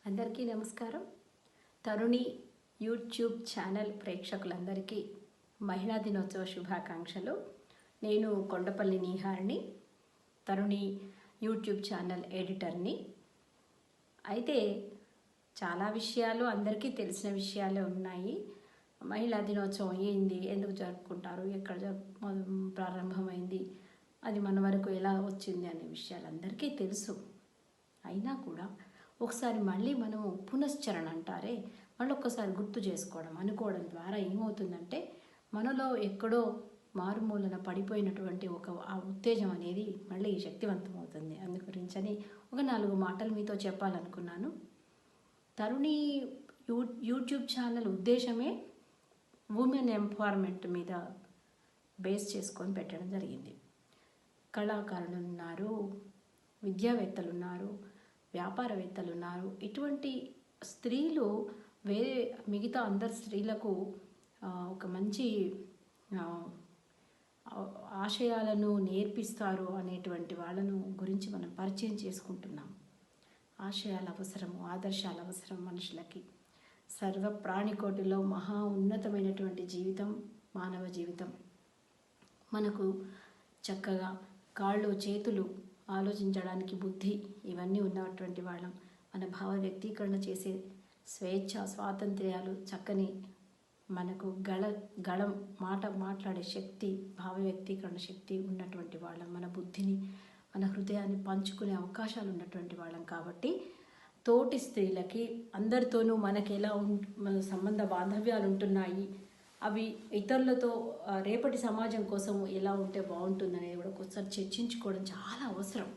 అందరికీ నమస్కారం. తరుణి YouTube channel ప్రేక్షకులందరికీ మహిళా దినోత్సవ శుభాకాంక్షలు. నేను కొండపల్లి నీహారిని, తరుణి యూట్యూబ్ ఛానల్ ఎడిటర్ని. అయితే చాలా విషయాలు అందరికీ తెలిసిన విషయాలే ఉన్నాయి. మహిళా దినోత్సవం ఏంది, ఎందుకు జరుపుకుంటారు, ఎక్కడ ప్రారంభమైంది, అది మన వరకు ఎలా వచ్చింది అనే విషయాలు అందరికీ తెలుసు. అయినా కూడా ఒకసారి మళ్ళీ మనము పునశ్చరణ అంటారే, మళ్ళీ ఒక్కసారి గుర్తు చేసుకోవడం, అనుకోవడం ద్వారా ఏమవుతుందంటే మనలో ఎక్కడో మారుమూలన పడిపోయినటువంటి ఆ ఉత్తేజం అనేది మళ్ళీ శక్తివంతం అవుతుంది. అందు గురించని ఒక 4 మాటలు మీతో చెప్పాలనుకున్నాను. తరుణి యూట్యూబ్ ఛానల్ ఉద్దేశమే ఉమెన్ ఎంపవర్మెంట్ మీద బేస్ చేసుకొని పెట్టడం జరిగింది. కళాకారులు ఉన్నారు, విద్యావేత్తలు ఉన్నారు, వ్యాపారవేత్తలు ఉన్నారు. ఇటువంటి స్త్రీలు వేరే మిగతా అందరు స్త్రీలకు ఒక మంచి ఆశయాలను నేర్పిస్తారు అనేటువంటి వాళ్ళను గురించి మనం పరిచయం చేసుకుంటున్నాం. ఆశయాల అవసరము, ఆదర్శాల అవసరం మనుషులకి. సర్వ ప్రాణికోటిలో మహా ఉన్నతమైనటువంటి జీవితం మానవ జీవితం. మనకు చక్కగా కాళ్ళు చేతులు, ఆలోచించడానికి బుద్ధి, ఇవన్నీ ఉన్నటువంటి వాళ్ళం. మన భావ వ్యక్తీకరణ చేసే స్వేచ్ఛ, స్వాతంత్ర్యాలు, చక్కని మనకు గళం మాట్లాడే శక్తి, భావ వ్యక్తీకరణ శక్తి ఉన్నటువంటి వాళ్ళం. మన బుద్ధిని, మన హృదయాన్ని పంచుకునే అవకాశాలు ఉన్నటువంటి వాళ్ళం. కాబట్టి తోటి స్త్రీలకి అందరితోనూ మనకి ఎలా మన సంబంధ బాంధవ్యాలు ఉంటున్నాయి, అవి ఇతరులతో రేపటి సమాజం కోసం ఎలా ఉంటే బాగుంటుందనేది కూడా ఒకసారి చర్చించుకోవడం చాలా అవసరం.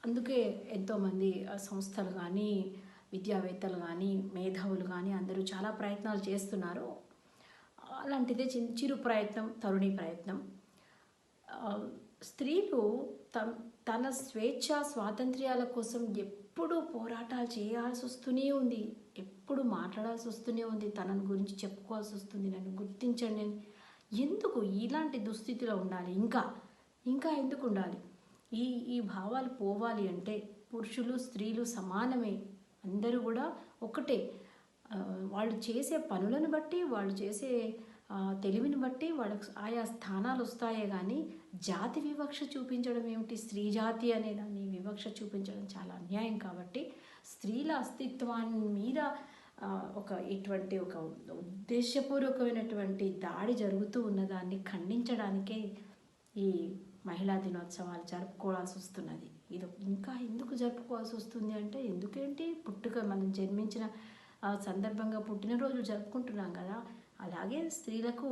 అందుకే ఎంతోమంది సంస్థలు కానీ, విద్యావేత్తలు కానీ, మేధావులు కానీ అందరూ చాలా ప్రయత్నాలు చేస్తున్నారు. అలాంటిదే చిరు ప్రయత్నం తరుణి ప్రయత్నం. స్త్రీలు తన స్వేచ్ఛ స్వాతంత్ర్యాల కోసం ఎప్పుడూ పోరాటాలు చేయాల్సి వస్తూనే ఉంది, ఎప్పుడు మాట్లాడాల్సి వస్తూనే ఉంది, తనని గురించి చెప్పుకోవాల్సి వస్తుంది, నన్ను గుర్తించండి అని. ఎందుకు ఇలాంటి దుస్థితిలో ఉండాలి? ఇంకా ఎందుకు ఉండాలి? ఈ భావాలు పోవాలి అంటే పురుషులు స్త్రీలు సమానమే, అందరూ కూడా ఒకటే. వాళ్ళు చేసే పనులను బట్టి, వాళ్ళు చేసే తెలివిని బట్టి వాళ్ళకు ఆయా స్థానాలు వస్తాయే కానీ జాతి వివక్ష చూపించడం ఏమిటి? స్త్రీ జాతి అనే దాన్ని వివక్ష చూపించడం చాలా అన్యాయం. కాబట్టి స్త్రీల అస్తిత్వాన్ని మీద ఇటువంటి ఒక ఉద్దేశపూర్వకమైనటువంటి దాడి జరుగుతూ ఉన్నదాన్ని ఖండించడానికే ఈ మహిళా దినోత్సవాలు జరుపుకోవాల్సి వస్తున్నది. ఇది ఇంకా ఎందుకు జరుపుకోవాల్సి వస్తుంది అంటే, ఎందుకేంటి, మనం జన్మించిన సందర్భంగా పుట్టినరోజు జరుపుకుంటున్నాం కదా, అలాగే స్త్రీలకు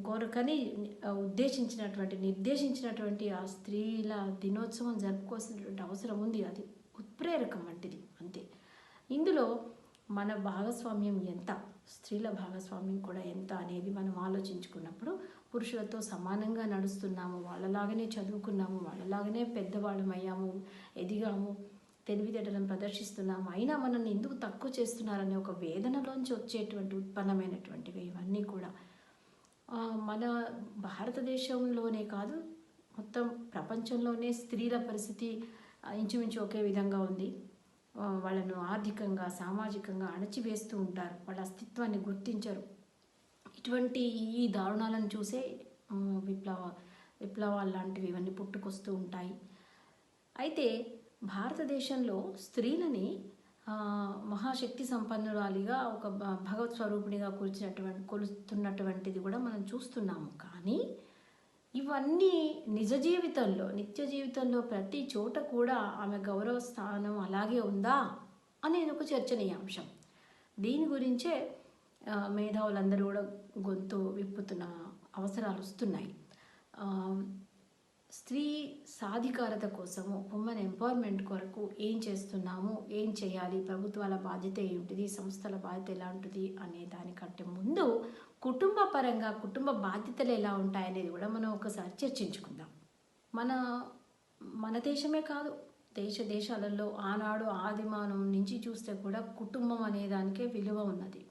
కోరకని నిర్దేశించినటువంటి ఆ స్త్రీల దినోత్సవం జరుపుకోవాల్సినటువంటి అవసరం ఉంది. అది ఉత్ప్రేరకం వంటిది అంతే. ఇందులో మన భాగస్వామ్యం ఎంత, స్త్రీల భాగస్వామ్యం కూడా ఎంత అనేది మనం ఆలోచించుకున్నప్పుడు పురుషులతో సమానంగా నడుస్తున్నాము, వాళ్ళలాగానే చదువుకున్నాము, వాళ్ళలాగానే పెద్దవాళ్ళమయ్యాము, ఎదిగాము, తెలివితేటలను ప్రదర్శిస్తున్నాము, అయినా మనల్ని ఎందుకు తక్కువ చేస్తున్నారనే ఒక వేదనలోంచి వచ్చేటువంటి ఉత్పన్నమైనటువంటివి ఇవన్నీ కూడా. మన భారతదేశంలోనే కాదు, మొత్తం ప్రపంచంలోనే స్త్రీల పరిస్థితి ఇంచుమించు ఒకే విధంగా ఉంది. వాళ్ళను ఆర్థికంగా, సామాజికంగా అణచివేస్తూ ఉంటారు, వాళ్ళ అస్తిత్వాన్ని గుర్తించరు. ఇటువంటి ఈ దారుణాలను చూసే విప్లవాలు లాంటివి ఇవన్నీ పుట్టుకొస్తూ ఉంటాయి. అయితే భారతదేశంలో స్త్రీలని మహాశక్తి సంపన్నురాలిగా, ఒక భగవత్ స్వరూపిణిగా కొలుస్తున్నటువంటిది కూడా మనం చూస్తున్నాము. కానీ ఇవన్నీ నిత్య జీవితంలో ప్రతి చోట కూడా ఆమె గౌరవ స్థానం అలాగే ఉందా అనేది ఒక చర్చనీయాంశం. దీని గురించే మేధావులందరూ కూడా గొంతు విప్పుతున్న అవసరాలు వస్తున్నాయి. స్త్రీ సాధికారత కోసము, ఉమెన్ ఎంపవర్మెంట్ కొరకు ఏం చేస్తున్నాము, ఏం చేయాలి, ప్రభుత్వాల బాధ్యత ఏమిటిది, సంస్థల బాధ్యత ఎలా ఉంటుంది అనే దానికంటే ముందు కుటుంబ పరంగా కుటుంబ బాధ్యతలు ఎలా ఉంటాయనేది కూడా మనం ఒకసారి చర్చించుకుందాం. మన దేశమే కాదు, దేశాలలో ఆనాడు ఆదిమానం నుంచి చూస్తే కూడా కుటుంబం అనే దానికే విలువ ఉన్నది.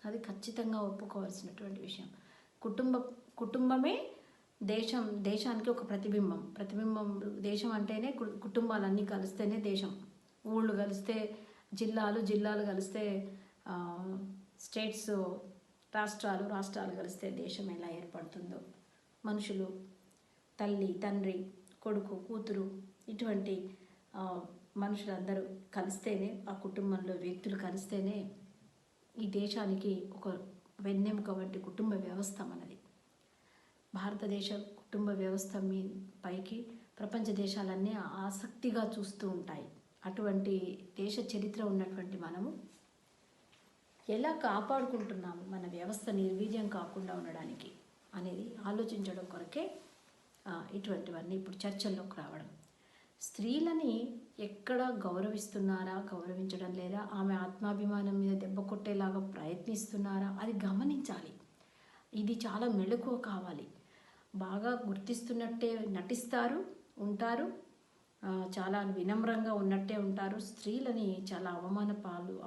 అది ఖచ్చితంగా ఒప్పుకోవాల్సినటువంటి విషయం. కుటుంబమే దేశానికి ఒక ప్రతిబింబం. దేశం అంటేనే కుటుంబాలన్నీ కలిస్తేనే దేశం. ఊళ్ళు కలిస్తే జిల్లాలు కలిస్తే స్టేట్స్, రాష్ట్రాలు కలిస్తే దేశం ఎలా ఏర్పడుతుందో, మనుషులు తల్లి, తండ్రి, కొడుకు, కూతురు ఇటువంటి మనుషులందరూ కలిస్తేనే, ఆ కుటుంబంలో వ్యక్తులు కలిస్తేనే ఈ దేశానికి ఒక వెన్నెముక వంటి కుటుంబ వ్యవస్థ మనది. భారతదేశ కుటుంబ వ్యవస్థ పైకి ప్రపంచ దేశాలన్నీ ఆసక్తిగా చూస్తూ ఉంటాయి. అటువంటి దేశ చరిత్ర ఉన్నటువంటి మనము ఎలా కాపాడుకుంటున్నాము మన వ్యవస్థ నిర్వీర్యం కాకుండా ఉండడానికి అనేది ఆలోచించడం కొరకే ఇటువంటివన్నీ ఇప్పుడు చర్చల్లోకి రావడం. స్త్రీలని ఎక్కడ గౌరవిస్తున్నారా, గౌరవించడం లేదా, ఆమె ఆత్మాభిమానం మీద దెబ్బ కొట్టేలాగా ప్రయత్నిస్తున్నారా, అది గమనించాలి. ఇది చాలా మెళకువ కావాలి. బాగా గుర్తిస్తున్నట్టే నటిస్తారు, ఉంటారు, చాలా వినమ్రంగా ఉన్నట్టే ఉంటారు. స్త్రీలని చాలా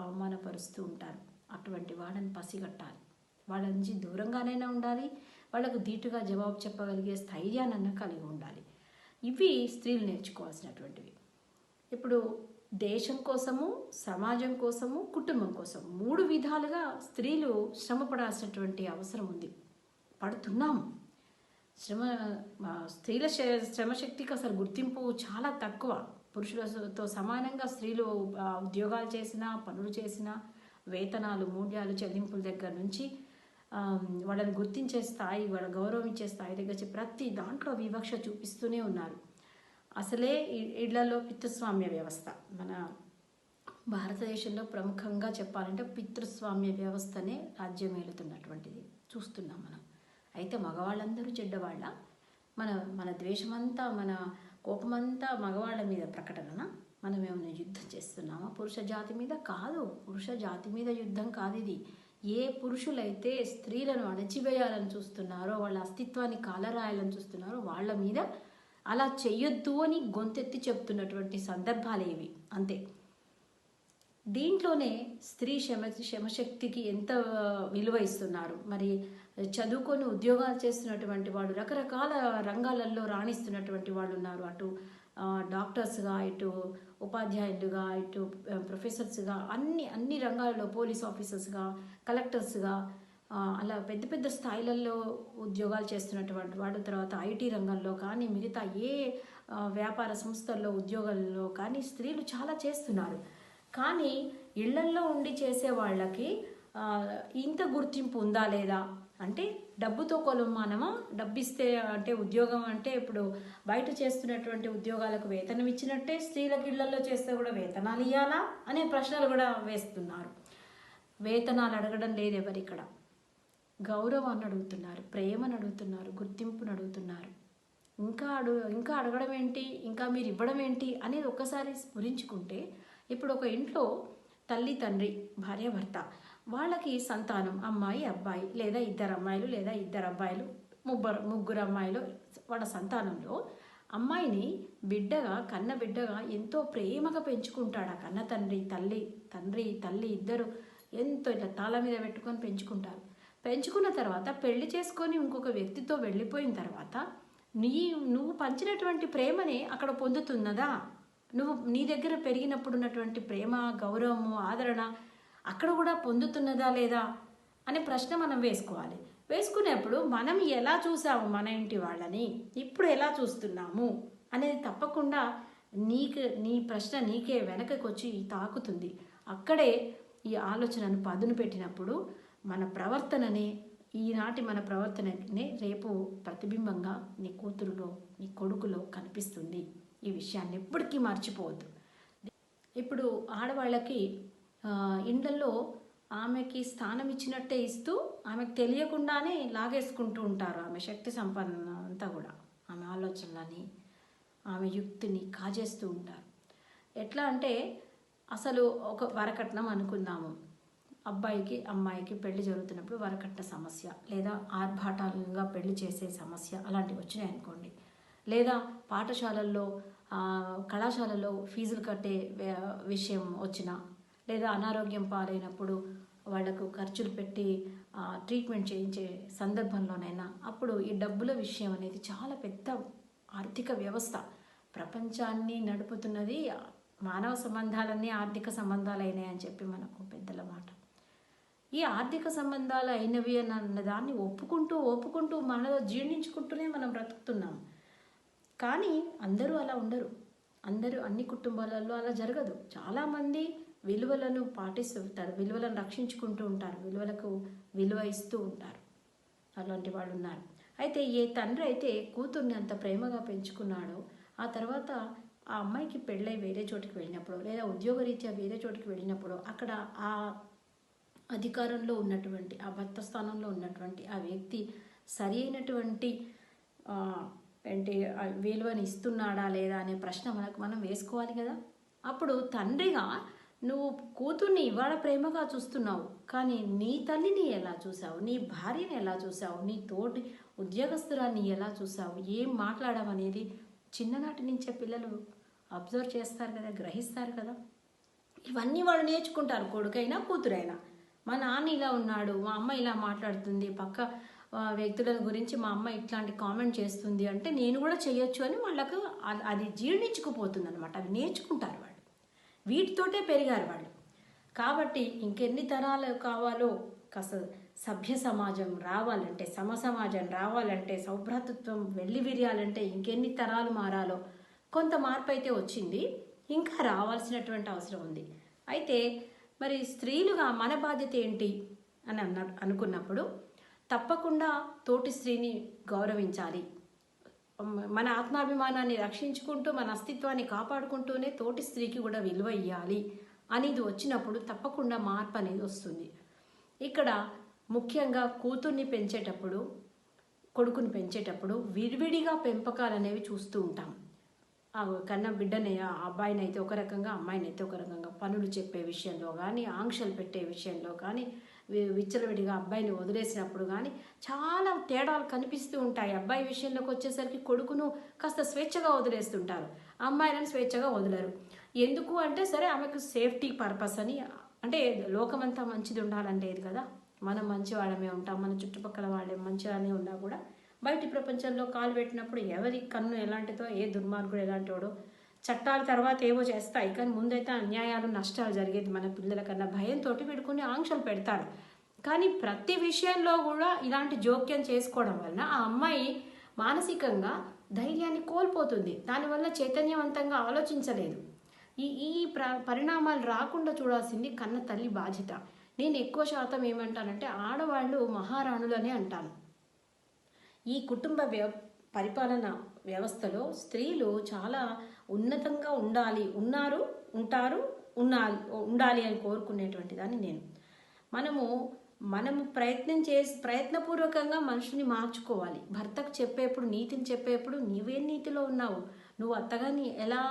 అవమానపరుస్తూ ఉంటారు. అటువంటి వాళ్ళని పసిగట్టాలి. వాళ్ళ నుంచి దూరంగానైనా ఉండాలి, వాళ్ళకు ధీటుగా జవాబు చెప్పగలిగే స్థైర్యాన్ని కలిగి ఉండాలి. ఇవి స్త్రీలు నేర్చుకోవాల్సినటువంటివి. ఇప్పుడు దేశం కోసము, సమాజం కోసము, కుటుంబం కోసం 3 విధాలుగా స్త్రీలు శ్రమపడాల్సినటువంటి అవసరం ఉంది. పడుతున్నాము. స్త్రీల శ్రమశక్తికి అసలు గుర్తింపు చాలా తక్కువ. పురుషులతో సమానంగా స్త్రీలు ఉద్యోగాలు చేసినా, పనులు చేసినా, వేతనాలు, మూల్యాలు, చెల్లింపుల దగ్గర నుంచి వాళ్ళని గుర్తించే స్థాయి, వాళ్ళ గౌరవించే స్థాయి దగ్గర ప్రతి దాంట్లో వివక్ష చూపిస్తూనే ఉన్నారు. అసలే ఇళ్లలో పితృస్వామ్య వ్యవస్థ. మన భారతదేశంలో ప్రముఖంగా చెప్పాలంటే పితృస్వామ్య వ్యవస్థనే రాజ్యం ఏలుతున్నటువంటిది చూస్తున్నాం మనం. అయితే మగవాళ్ళందరూ చెడ్డవాళ్ళ? మన ద్వేషమంతా, మన కోపమంతా మగవాళ్ళ మీద ప్రకటన? మనం ఏమైనా యుద్ధం చేస్తున్నామా పురుష జాతి మీద? కాదు, పురుష జాతి మీద యుద్ధం కాదు ఇది. ఏ పురుషులైతే స్త్రీలను అణచివేయాలని చూస్తున్నారో, వాళ్ళ అస్తిత్వాన్ని కాలరాయాలని చూస్తున్నారో వాళ్ళ మీద అలా చెయ్యొద్దు అని గొంతెత్తి చెప్తున్నటువంటి సందర్భాలు ఇవి. అంతే. దీంట్లోనే స్త్రీ శ్రమశక్తికి ఎంత విలువ ఇస్తున్నారు. మరి చదువుకొని ఉద్యోగాలు చేస్తున్నటువంటి వాళ్ళు, రకరకాల రంగాలలో రాణిస్తున్నటువంటి వాళ్ళు ఉన్నారు. అటు డాక్టర్స్గా, ఇటు ఉపాధ్యాయులుగా, ఇటు ప్రొఫెసర్స్గా, అన్ని రంగాలలో, పోలీస్ ఆఫీసర్స్గా, కలెక్టర్స్గా, అలా పెద్ద పెద్ద స్థాయిలలో ఉద్యోగాలు చేస్తున్నటువంటి వాళ్ళు, తర్వాత ఐటీ రంగంలో కానీ, మిగతా ఏ వ్యాపార సంస్థల్లో ఉద్యోగాల్లో కానీ స్త్రీలు చాలా చేస్తున్నారు. కానీ ఇళ్లల్లో ఉండి చేసే వాళ్ళకి ఇంత గుర్తింపు ఉందా లేదా అంటే, డబ్బుతో కొలమానమా? డబ్బిస్తే అంటే ఉద్యోగం అంటే ఇప్పుడు బయట చేస్తున్నటువంటి ఉద్యోగాలకు వేతనం ఇచ్చినట్టే స్త్రీలకు ఇళ్లలో చేస్తే కూడా వేతనాలు ఇవ్వాలా అనే ప్రశ్నలు కూడా వేస్తున్నారు. వేతనాలు అడగడం లేదు ఎవరిక్కడ. గౌరవాన్ని అడుగుతున్నారు, ప్రేమను అడుగుతున్నారు, గుర్తింపును అడుగుతున్నారు. ఇంకా అడగడం ఏంటి, ఇంకా మీరు ఇవ్వడం ఏంటి అనేది ఒక్కసారి స్ఫురించుకుంటే, ఇప్పుడు ఒక ఇంట్లో తల్లి, తండ్రి, భార్య, భర్త, వాళ్ళకి సంతానం అమ్మాయి, అబ్బాయి, లేదా 2 అమ్మాయిలు లేదా 2 అబ్బాయిలు, 3 అమ్మాయిలు. వాళ్ళ సంతానంలో అమ్మాయిని కన్న బిడ్డగా ఎంతో ప్రేమగా పెంచుకుంటాడు ఆ కన్న తండ్రి ఇద్దరు ఎంతో ఇట్లా తాళ మీద పెట్టుకొని పెంచుకుంటారు. పెంచుకున్న తర్వాత పెళ్లి చేసుకొని ఇంకొక వ్యక్తితో వెళ్ళిపోయిన తర్వాత నువ్వు పంచినటువంటి ప్రేమని అక్కడ పొందుతున్నదా? నీ దగ్గర పెరిగినప్పుడు ఉన్నటువంటి ప్రేమ, గౌరవము, ఆదరణ అక్కడ కూడా పొందుతున్నదా లేదా అనే ప్రశ్న మనం వేసుకోవాలి. వేసుకునేప్పుడు మనం ఎలా చూసాము మన ఇంటి వాళ్ళని, ఇప్పుడు ఎలా చూస్తున్నాము అనేది తప్పకుండా నీ ప్రశ్న నీకే వెనకకి వచ్చి తాకుతుంది. అక్కడే ఈ ఆలోచనను పదును పెట్టినప్పుడు మన ప్రవర్తననే, ఈనాటి మన ప్రవర్తననే రేపు ప్రతిబింబంగా నీ కూతురులో, నీ కొడుకులో కనిపిస్తుంది. ఈ విషయాన్ని ఎప్పటికీ మర్చిపోవద్దు. ఇప్పుడు ఆడవాళ్ళకి ఇండ్లలో ఆమెకి స్థానం ఇచ్చినట్టే ఇస్తూ ఆమెకు తెలియకుండానే లాగేసుకుంటూ ఉంటారు. ఆమె శక్తి సంపన్న అంతా కూడా ఆమె ఆలోచనలని, ఆమె యుక్తిని కాజేస్తూ ఉంటారు. ఎట్లా అంటే, అసలు ఒక వరకట్నం అనుకుందాము. అబ్బాయికి అమ్మాయికి పెళ్లి జరుగుతున్నప్పుడు వరకట్న సమస్య, లేదా ఆర్భాటాలుగా పెళ్లి చేసే సమస్య అలాంటివి వచ్చినాయి అనుకోండి. లేదా పాఠశాలల్లో, కళాశాలలో ఫీజులు కట్టే విషయం వచ్చినా, లేదా అనారోగ్యం పాలైనప్పుడు వాళ్లకు ఖర్చులు పెట్టి ట్రీట్మెంట్ చేయించే సందర్భంలోనైనా, అప్పుడు ఈ డబ్బుల విషయం అనేది చాలా పెద్ద ఆర్థిక వ్యవస్థ. ప్రపంచాన్ని నడుపుతున్నది మానవ సంబంధాలన్నీ ఆర్థిక సంబంధాలు అయినాయని చెప్పి మనకు పెద్దల మాట. ఈ ఆర్థిక సంబంధాలు అయినవి అన్న దాన్ని ఒప్పుకుంటూ మనలో జీర్ణించుకుంటూనే మనం బ్రతుకుతున్నాం. కానీ అందరూ అలా ఉండరు. అన్ని కుటుంబాలలో అలా జరగదు. చాలామంది విలువలను పాటిస్తూ ఉంటారు, విలువలను రక్షించుకుంటూ ఉంటారు, విలువలకు విలువ ఇస్తూ ఉంటారు. అలాంటి వాళ్ళు ఉన్నారు. అయితే ఏ తండ్రి అయితే కూతుర్ని అంత ప్రేమగా పెంచుకున్నాడో ఆ తర్వాత ఆ అమ్మాయికి పెళ్ళై వేరే చోటికి వెళ్ళినప్పుడు లేదా ఉద్యోగరీత్యా వేరే చోటికి వెళ్ళినప్పుడు అక్కడ ఆ అధికారంలో ఉన్నటువంటి ఆ భర్త స్థానంలో ఉన్నటువంటి ఆ వ్యక్తి సరి అయినటువంటి అంటే విలువని ఇస్తున్నాడా లేదా అనే ప్రశ్న మనం వేసుకోవాలి కదా. అప్పుడు తండ్రిగా నువ్వు కూతుర్ని ఇవాళ ప్రేమగా చూస్తున్నావు, కానీ నీ తల్లిని ఎలా చూసావు, నీ భార్యని ఎలా చూసావు, నీ తోటి ఉద్యోగస్తురాన్ని ఎలా చూసావు, ఏం మాట్లాడావు అనేది చిన్ననాటి నుంచే పిల్లలు అబ్జర్వ్ చేస్తారు కదా, గ్రహిస్తారు కదా. ఇవన్నీ వాళ్ళు నేర్చుకుంటారు, కొడుకైనా కూతురైనా. మా నాన్న ఇలా ఉన్నాడు, మా అమ్మ ఇలా మాట్లాడుతుంది, పక్క వ్యక్తుల గురించి మా అమ్మ ఇట్లాంటి కామెంట్ చేస్తుంది అంటే నేను కూడా చేయొచ్చు అని వాళ్ళకు అది జీర్ణించుకుపోతుంది అనమాట. అవి నేర్చుకుంటారు వాళ్ళు, వీటితోటే పెరిగారు వాళ్ళు. కాబట్టి ఇంకెన్ని తరాలు కావాలో, కాస్త సభ్య సమాజం రావాలంటే, సమసమాజం రావాలంటే, సౌభ్రాతృత్వం వెళ్ళి విరియాలంటే ఇంకెన్ని తరాలు మారాలో. కొంత మార్పు అయితే వచ్చింది, ఇంకా రావాల్సినటువంటి అవసరం ఉంది. అయితే మరి స్త్రీలుగా మన బాధ్యత ఏంటి అని అనుకున్నప్పుడు తప్పకుండా తోటి స్త్రీని గౌరవించాలి. మన ఆత్మాభిమానాన్ని రక్షించుకుంటూ మన అస్తిత్వాన్ని కాపాడుకుంటూనే తోటి స్త్రీకి కూడా విలువ ఇవ్వాలి అనేది వచ్చినప్పుడు తప్పకుండా మార్పు అనేది వస్తుంది. ఇక్కడ ముఖ్యంగా కూతుర్ని పెంచేటప్పుడు, కొడుకుని పెంచేటప్పుడు విడివిడిగా పెంపకాలు అనేవి చూస్తూ ఉంటాం. కన్న బిడ్డని, అబ్బాయిని అయితే ఒక రకంగా, అమ్మాయిని అయితే ఒక రకంగా, పనులు చెప్పే విషయంలో కానీ, ఆంక్షలు పెట్టే విషయంలో కానీ, విచ్చలవిడిగా అబ్బాయిని వదిలేసినప్పుడు కానీ చాలా తేడాలు కనిపిస్తూ ఉంటాయి. అబ్బాయి విషయంలోకి వచ్చేసరికి కొడుకును కాస్త స్వేచ్ఛగా వదిలేస్తుంటారు, అమ్మాయిలను స్వేచ్ఛగా వదలరు. ఎందుకు అంటే సరే ఆమెకు సేఫ్టీ పర్పస్ అని, అంటే లోకమంతా మంచిది ఉండాలని లేదు కదా. మనం మంచి వాళ్ళమే ఉంటాం, మన చుట్టుపక్కల వాళ్ళే మంచిగానే ఉన్నా కూడా బయటి ప్రపంచంలో కాలు పెట్టినప్పుడు ఎవరి కన్ను ఎలాంటిదో, ఏ దుర్మార్గుడు ఎలాంటివాడో చట్టాల తర్వాత ఏవో చేస్తాయి, కానీ ముందైతే అన్యాయాలు నష్టాలు జరిగేది మన పిల్లల కన్నా భయంతో వీడుకొని ఆంక్షలు పెడతారు. కానీ ప్రతి విషయంలో కూడా ఇలాంటి జోక్యం చేసుకోవడం వలన ఆ అమ్మాయి మానసికంగా ధైర్యాన్ని కోల్పోతుంది, దానివల్ల చైతన్యవంతంగా ఆలోచించలేదు. ఈ పరిణామాలు రాకుండా చూడాల్సింది కన్న తల్లి బాధ్యత. నేను ఎక్కువ శాతం ఏమంటానంటే ఆడవాళ్ళు మహారాణులనే అంటాను. ఈ కుటుంబ పరిపాలన వ్యవస్థలో స్త్రీలు చాలా ఉన్నతంగా ఉండాలి అని కోరుకునేటువంటి దాన్ని నేను. మనము ప్రయత్నపూర్వకంగా మనుషుని మార్చుకోవాలి. భర్తకు చెప్పేప్పుడు, నీతిని చెప్పేప్పుడు నీవేం నీతిలో ఉన్నావు, నువ్వు అత్తగాని ఎలా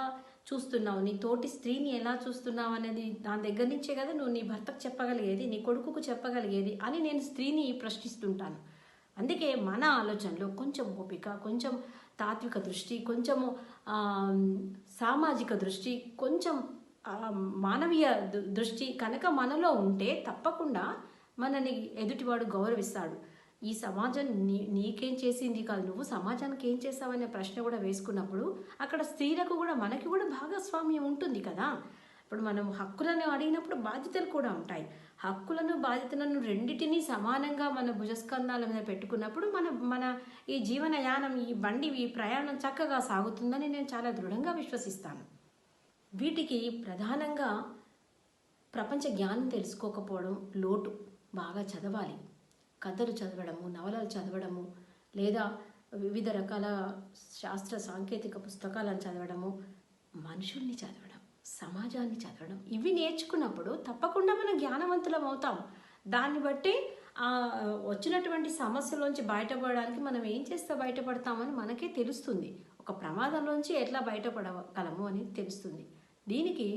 చూస్తున్నావు, నీ తోటి స్త్రీని ఎలా చూస్తున్నావు అనేది దాని దగ్గర నుంచే కదా నువ్వు నీ భర్తకు చెప్పగలిగేది, నీ కొడుకుకు చెప్పగలిగేది అని నేను స్త్రీని ప్రశ్నిస్తుంటాను. అందుకే మన ఆలోచనలో కొంచెం ఓపిక, కొంచెం తాత్విక దృష్టి, కొంచెము సామాజిక దృష్టి, కొంచెం మానవీయ దృష్టి కనుక మనలో ఉంటే తప్పకుండా మనని ఎదుటివాడు గౌరవిస్తాడు. ఈ సమాజం నీకేం చేసింది కాదు, నువ్వు సమాజానికి ఏం చేస్తావనే ప్రశ్న కూడా వేసుకున్నప్పుడు అక్కడ స్త్రీలకు కూడా మనకి కూడా భాగస్వామ్యం ఉంటుంది కదా. ఇప్పుడు మనం హక్కులను అడిగినప్పుడు బాధ్యతలు కూడా ఉంటాయి. హక్కులను బాధ్యతలను రెండిటినీ సమానంగా మన భుజస్కంధాల మీద పెట్టుకున్నప్పుడు మన ఈ జీవనయానం, ఈ బండి, ఈ ప్రయాణం చక్కగా సాగుతుందని నేను చాలా దృఢంగా విశ్వసిస్తాను. వీటికి ప్రధానంగా ప్రపంచ జ్ఞానం తెలుసుకోకపోవడం లోటు. బాగా చదవాలి, కథలు చదవడము, నవలలు చదవడము, లేదా వివిధ రకాల శాస్త్ర సాంకేతిక పుస్తకాలను చదవడము, మనుషుల్ని చదవడం, సమాజాన్ని చదవడం, ఇవి నేర్చుకున్నప్పుడు తప్పకుండా మనం జ్ఞానవంతులం అవుతాం. దాన్ని బట్టి వచ్చినటువంటి సమస్యలోంచి బయటపడడానికి మనం ఏం చేస్తే బయటపడతామని మనకే తెలుస్తుంది. ఒక ప్రమాదంలోంచి ఎట్లా బయటపడగలము అని తెలుస్తుంది. దీనికి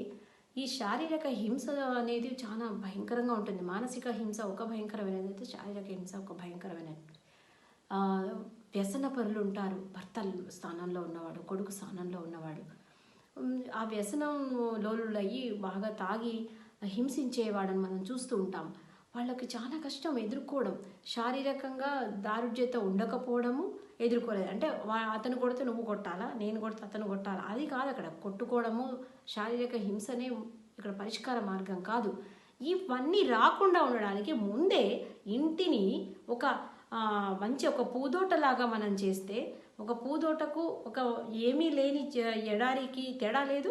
ఈ శారీరక హింస అనేది చాలా భయంకరంగా ఉంటుంది. మానసిక హింస ఒక భయంకరమైనది అయితే శారీరక హింస ఒక భయంకరమైనది. వ్యసన పరులు ఉంటారు, భర్త స్థానంలో ఉన్నవాడు, కొడుకు స్థానంలో ఉన్నవాడు. ఆ వ్యసనం లోలులయ్యి బాగా తాగి హింసించేవాడని మనం చూస్తూ ఉంటాం. వాళ్ళకి చాలా కష్టం ఎదుర్కోవడం. శారీరకంగా దారుఢ్యత ఉండకపోవడము, ఎదుర్కోలేదు. అంటే అతను కొడితే నువ్వు కొట్టాలా, నేను కొడితే అతను కొట్టాలా, అది కాదు అక్కడ. కొట్టుకోవడము, శారీరక హింసనే ఇక్కడ పరిష్కార మార్గం కాదు. ఇవన్నీ రాకుండా ఉండడానికి ముందే ఇంటిని ఒక మంచి ఒక పూదోటలాగా మనం చేస్తే, ఒక పూదోటకు ఒక ఏమీ లేని ఎడారికి తేడా లేదు,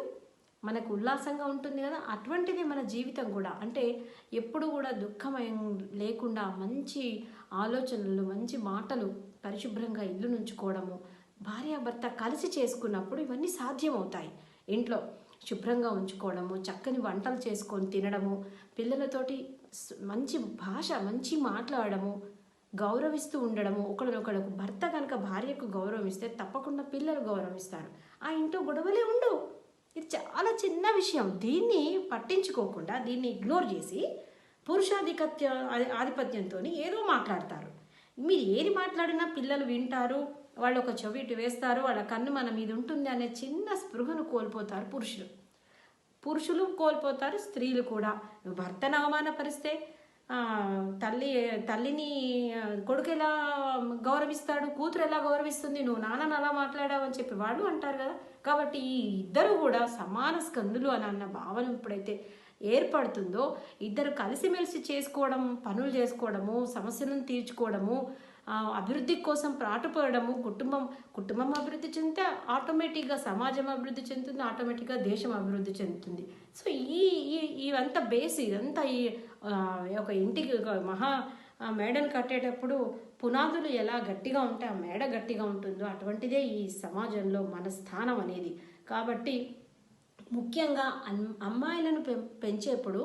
మనకు ఉల్లాసంగా ఉంటుంది కదా. అటువంటిది మన జీవితం కూడా. అంటే ఎప్పుడు కూడా దుఃఖమయం లేకుండా మంచి ఆలోచనలు, మంచి మాటలు, పరిశుభ్రంగా ఇల్లు నుంచుకోవడము, భార్యాభర్త కలిసి చేసుకున్నప్పుడు ఇవన్నీ సాధ్యమవుతాయి. ఇంట్లో శుభ్రంగా ఉంచుకోవడము, చక్కని వంటలు చేసుకొని తినడము, పిల్లలతోటి మంచి భాష, మంచి మాట్లాడడము, గౌరవిస్తూ ఉండడము. ఒకళ్ళొకళ్ళకు భర్త కనుక భార్యకు గౌరవం ఇస్తే తప్పకుండా పిల్లలు గౌరవిస్తారు. ఆ ఇంట్లో గొడవలే ఉండవు. ఇది చాలా చిన్న విషయం. దీన్ని పట్టించుకోకుండా, దీన్ని ఇగ్నోర్ చేసి ఆధిపత్యంతో ఏదో మాట్లాడతారు. మీరు ఏది మాట్లాడినా పిల్లలు వింటారు, వాళ్ళు ఒక చెవి ఇటు వేస్తారు, వాళ్ళ కన్ను మన మీద ఉంటుంది అనే చిన్న స్పృహను కోల్పోతారు పురుషులు కోల్పోతారు, స్త్రీలు కూడా. భర్తను అవమానపరిస్తే తల్లిని కొడుకు ఎలా గౌరవిస్తాడు, కూతురు ఎలా గౌరవిస్తుంది, నువ్వు నాన్నను అలా మాట్లాడావు అని చెప్పి వాళ్ళు అంటారు కదా. కాబట్టి ఈ ఇద్దరు కూడా సమాన స్కందులు అని అన్న భావన ఎప్పుడైతే ఏర్పడుతుందో, ఇద్దరు కలిసిమెలిసి చేసుకోవడం, పనులు చేసుకోవడము, సమస్యలను తీర్చుకోవడము, అభివృద్ధి కోసం పాటుపడము, కుటుంబం అభివృద్ధి చెందితే ఆటోమేటిక్గా సమాజం అభివృద్ధి చెందుతుంది, ఆటోమేటిక్గా దేశం అభివృద్ధి చెందుతుంది. సో ఇవంతా బేస్. ఇదంతా ఈ ఒక ఇంటికి ఒక మేడను కట్టేటప్పుడు పునాదులు ఎలా గట్టిగా ఉంటే ఆ మేడ గట్టిగా ఉంటుందో అటువంటిదే ఈ సమాజంలో మన స్థానం అనేది. కాబట్టి ముఖ్యంగా అమ్మాయిలను పెంచేప్పుడు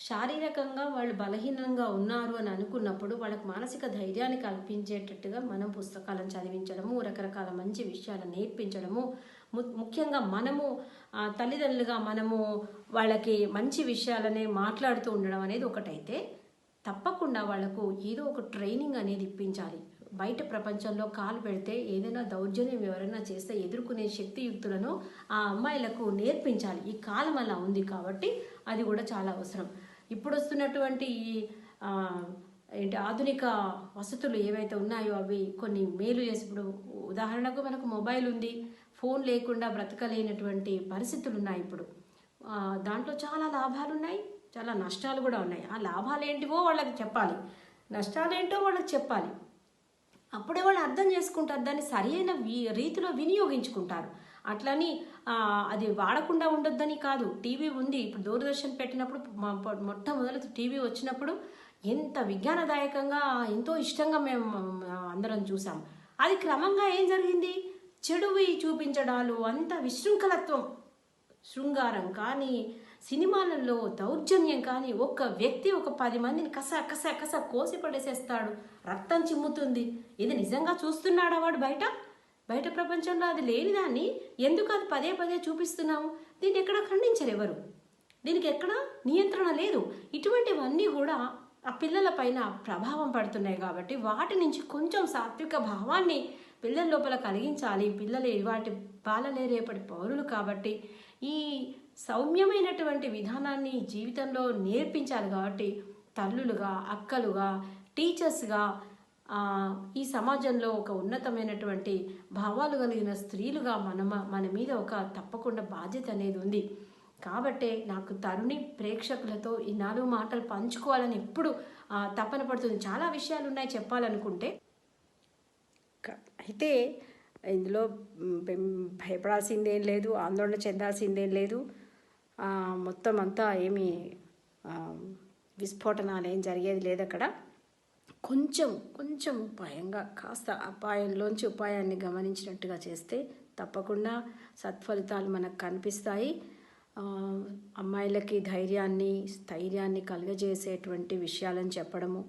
శారీరకంగా వాళ్ళు బలహీనంగా ఉన్నారు అని అనుకున్నప్పుడు వాళ్ళకి మానసిక ధైర్యాన్ని కల్పించేటట్టుగా మనం పుస్తకాలను చదివించడము, రకరకాల మంచి విషయాలను నేర్పించడము, ముఖ్యంగా మనము తల్లిదండ్రులుగా మనము వాళ్ళకి మంచి విషయాలనే మాట్లాడుతూ ఉండడం అనేది ఒకటైతే, తప్పకుండా వాళ్లకు ఏదో ఒక ట్రైనింగ్ అనేది ఇప్పించాలి. బయట ప్రపంచంలో కాలు పెడితే ఏదైనా దౌర్జన్యం ఎవరైనా చేస్తే ఎదుర్కొనే శక్తియుక్తులను ఆ అమ్మాయిలకు నేర్పించాలి. ఈ కాలం అలా ఉంది కాబట్టి అది కూడా చాలా అవసరం. ఇప్పుడు వస్తున్నటువంటి ఆధునిక వసతులు ఏవైతే ఉన్నాయో అవి కొన్ని మేలు చేసి, ఇప్పుడు ఉదాహరణకు మనకు మొబైల్ ఉంది, ఫోన్ లేకుండా బ్రతకలేనటువంటి పరిస్థితులు ఉన్నాయి ఇప్పుడు. దాంట్లో చాలా లాభాలు ఉన్నాయి, చాలా నష్టాలు కూడా ఉన్నాయి. ఆ లాభాలు ఏంటివో వాళ్ళకి చెప్పాలి, నష్టాలు ఏంటో వాళ్ళకి చెప్పాలి. అప్పుడే వాళ్ళు అర్థం చేసుకుంటారు, దాన్ని సరైన రీతిలో వినియోగించుకుంటారు. అట్లని అది వాడకుండా ఉండొద్దని కాదు. టీవీ ఉంది, ఇప్పుడు దూరదర్శన్ పెట్టినప్పుడు మొట్టమొదటి టీవీ వచ్చినప్పుడు ఎంత విజ్ఞానదాయకంగా, ఎంతో ఇష్టంగా మేము అందరం చూసాం. అది క్రమంగా ఏం జరిగింది, చెడువి చూపించడాలు, అంత విశృంఖలత్వం, శృంగారం కానీ, సినిమాలలో దౌర్జన్యం కానీ, ఒక వ్యక్తి ఒక 10 మందిని కస కోసి పడేసేస్తాడు, రక్తం చిమ్ముతుంది. ఇది నిజంగా చూస్తున్నాడా వాడు బయట ప్రపంచంలో? అది లేని దాన్ని ఎందుకు అది పదే చూపిస్తున్నాము? దీన్ని ఎక్కడ ఖండించరు ఎవరు, దీనికి ఎక్కడ నియంత్రణ లేదు. ఇటువంటివన్నీ కూడా ఆ పిల్లల పైన ప్రభావం పడుతున్నాయి. కాబట్టి వాటి నుంచి కొంచెం సాత్విక భావాన్ని పిల్లల లోపల కలిగించాలి. పిల్లలు వాటి పాలనే రేపటి పౌరులు కాబట్టి ఈ సౌమ్యమైనటువంటి విధానాన్ని జీవితంలో నేర్పించాలి. కాబట్టి తల్లులుగా, అక్కలుగా, టీచర్స్గా ఈ సమాజంలో ఒక ఉన్నతమైనటువంటి భావాలు కలిగిన స్త్రీలుగా మన మీద ఒక తప్పకుండా బాధ్యత అనేది ఉంది. కాబట్టే నాకు తరుణి ప్రేక్షకులతో ఈ 4 మాటలు పంచుకోవాలని ఎప్పుడు తపన పడుతుంది. చాలా విషయాలు ఉన్నాయి చెప్పాలనుకుంటే. అయితే ఇందులో భయపడాల్సిందేం లేదు, ఆందోళన చెందాల్సిందేం లేదు. మొత్తం అంతా ఏమీ విస్ఫోటనాలు ఏం జరిగేది లేదు అక్కడ. కొంచెం ఉపాయంగా, కాస్త అపాయంలోంచి ఉపాయాన్ని గమనించినట్టుగా చేస్తే తప్పకుండా సత్ఫలితాలు మనకు కనిపిస్తాయి. అమ్మాయిలకి స్థైర్యాన్ని కలుగజేసేటువంటి విషయాలను చెప్పడము,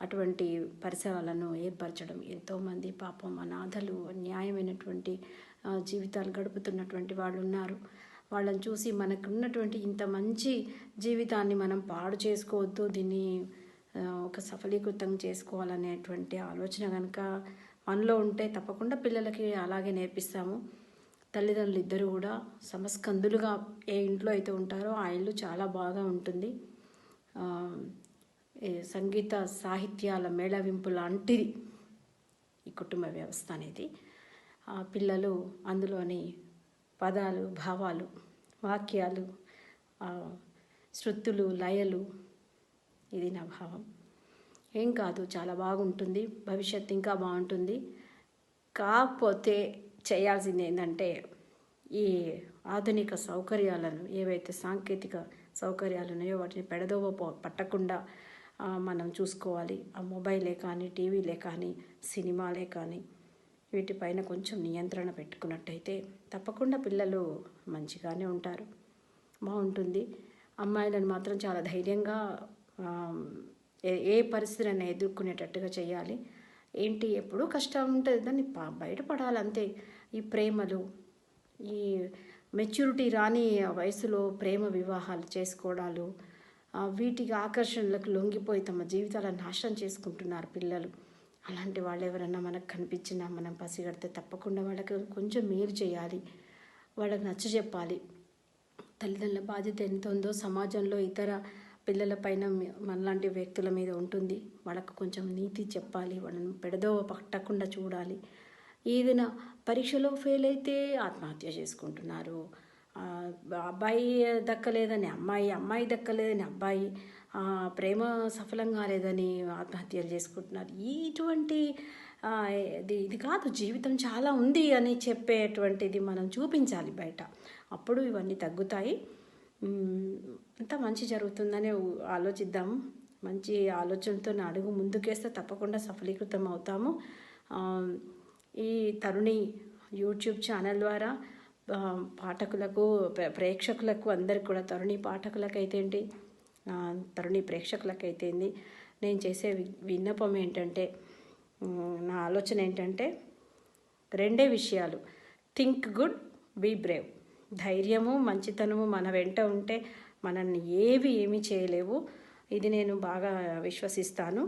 అటువంటి పరిసరాలను ఏర్పరచడం. ఎంతోమంది పాపం అనాథలు, అన్యాయమైనటువంటి జీవితాలు గడుపుతున్నటువంటి వాళ్ళు ఉన్నారు. వాళ్ళని చూసి మనకున్నటువంటి ఇంత మంచి జీవితాన్ని మనం పాడు చేసుకోవద్దు, దీన్ని ఒక సఫలీకృతం చేసుకోవాలనేటువంటి ఆలోచన కనుక మనలో ఉంటే తప్పకుండా పిల్లలకి అలాగే నేర్పిస్తాము. తల్లిదండ్రులు ఇద్దరు కూడా సమస్కందులుగా ఏ ఇంట్లో అయితే ఉంటారో ఆ ఇల్లు చాలా బాగా ఉంటుంది. సంగీత సాహిత్యాల మేళవింపు లాంటిది ఈ కుటుంబ వ్యవస్థ అనేది. పిల్లలు అందులోని పదాలు, భావాలు, వాక్యాలు, శృతులు, లయలు, ఇది నా భావం. ఏం కాదు, చాలా బాగుంటుంది, భవిష్యత్తు ఇంకా బాగుంటుంది. కాకపోతే చేయాల్సింది ఏంటంటే ఈ ఆధునిక సౌకర్యాలను, ఏవైతే సాంకేతిక సౌకర్యాలు ఉన్నాయో వాటిని పెడదోవ పట్టకుండా మనం చూసుకోవాలి. ఆ మొబైలే కానీ, టీవీలే కానీ, సినిమాలే కానీ వీటిపైన కొంచెం నియంత్రణ పెట్టుకున్నట్టయితే తప్పకుండా పిల్లలు మంచిగానే ఉంటారు, బాగుంటుంది. అమ్మాయిలను మాత్రం చాలా ధైర్యంగా ఏ పరిస్థితిని ఎదుర్కొనేటట్టుగా చేయాలి. ఏంటి, ఎప్పుడూ కష్టం ఉంటుంది, దాన్ని బయటపడాలంతే. ఈ ప్రేమలు, ఈ మెచ్యూరిటీ రాని వయసులో ప్రేమ వివాహాలు చేసుకోవడాలు, వీటికి ఆకర్షణలకు లొంగిపోయి తమ జీవితాలను నాశనం చేసుకుంటున్నారు పిల్లలు. అలాంటి వాళ్ళు ఎవరన్నా మనకు కనిపించినా మనం పసిగడితే తప్పకుండా వాళ్ళకి కొంచెం మేలు చేయాలి, వాళ్ళకి నచ్చజెప్పాలి. తల్లిదండ్రుల బాధ్యత ఎంత ఉందో సమాజంలో ఇతర పిల్లలపైన మనలాంటి వ్యక్తుల మీద ఉంటుంది. వాళ్ళకు కొంచెం నీతి చెప్పాలి, వాళ్ళని పెడదోవ పట్టకుండా చూడాలి. ఏదైనా పరీక్షలో ఫెయిల్ అయితే ఆత్మహత్య చేసుకుంటున్నారు, అబ్బాయి దక్కలేదని అమ్మాయి, అమ్మాయి దక్కలేదని అబ్బాయి, ప్రేమ సఫలం కాలేదని ఆత్మహత్యలు చేసుకుంటున్నారు. ఇటువంటి ఇది కాదు, జీవితం చాలా ఉంది అని చెప్పేటువంటిది మనం చూపించాలి బయట. అప్పుడు ఇవన్నీ తగ్గుతాయి, అంతా మంచి జరుగుతుందని ఆలోచిద్దాము. మంచి ఆలోచనతో అడుగు ముందుకేస్తే తప్పకుండా సఫలీకృతం అవుతాము. ఈ తరుణి యూట్యూబ్ ఛానల్ ద్వారా పాఠకులకు, ప్రేక్షకులకు అందరికి కూడా, తరుణి పాఠకులకైతే ఏంటి, తరుణి ప్రేక్షకులకైతే ఏంటి, నేను చేసే విన్నపం ఏంటంటే, నా ఆలోచన ఏంటంటే 2 విషయాలు. Think good, be brave. ధైర్యము, మంచితనము మన వెంట ఉంటే మనల్ని ఏమీ చేయలేవు. ఇది నేను బాగా విశ్వసిస్తాను.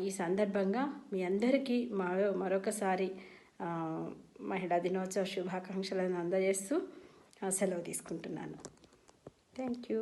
ఈ సందర్భంగా మీ అందరికీ మరొకసారి మహిళా దినోత్సవ శుభాకాంక్షలను అందజేస్తూ సెలవు తీసుకుంటున్నాను. Thank you.